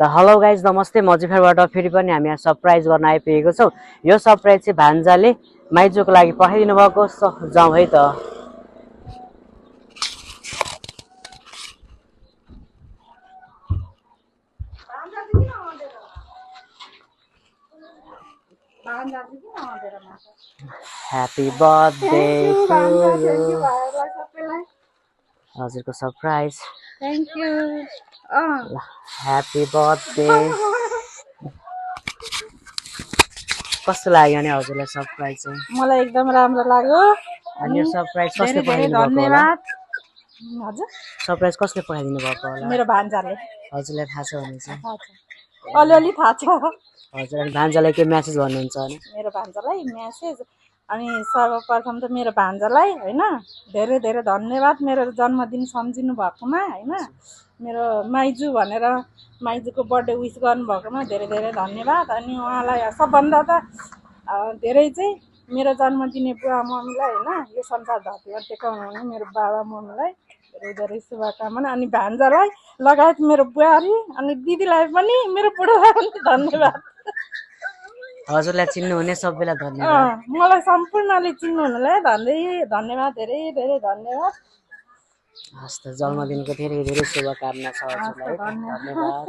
त hello guys नमस्ते मजिफेरबाट फेरि पनि हामी यहाँ सरप्राइज गर्न आइपुगेको छौँ। यो सरप्राइज चाहिँ भान्जाले माइजूको लागि पठाइदिनु भएको जाउँ है त। Happy birthday to you. हजुरको surprise. Thank you. Happy birthday. कस्तो लाग्यो नि हजुरलाई सरप्राइज चाहिँ? मलाई एकदम राम्रो लाग्यो। अनि यो सरप्राइज कसले धेरै पठाइदिनु भएको होला? धन्यवाद। हजुर सरप्राइज कसले पठाइदिनु भएको होला? मेरो भान्जाले। हजुरलाई थाहा छ भने चाहिँ? अलिअलि थाहा छ। हजुर अनि भान्जालाई के म्यासेज भन्नुहुन्छ भने? मेरो भान्जालाई म्यासेज अनि सर्वप्रथम त मेरो भान्जालाई होइन धेरै धेरै धन्यवाद मेरो जन्मदिन सम्झिनु भएकोमा होइन। मेरो माइजू भनेर माइजूको बर्थडे विस गर्नुभएकोमा धेरै धेरै धन्यवाद। अनि उहाँलाई सबभन्दा त धेरै चाहिँ मेरो जन्मदिने बुवा मम्मीलाई होइन यो संसार धरतीमा टेकाउनु हुने मेरो बाबा मम्मीलाई धेरै धेरै शुभकामना। अनि भान्जालाई लगायत मेरो बुहारी अनि दिदीलाई पनि मेरो बुढोलाई पनि धन्यवाद। हजुरलाई चिन्नुहुने सबैलाई धन्यवाद। मलाई सम्पूर्णले चिन्नुहुनेलाई धन्यवाद धेरै धेरै धन्यवाद। हस् त जन्मदिनको धेरै धेरै शुभकामना छ हजुरलाई। धन्यवाद।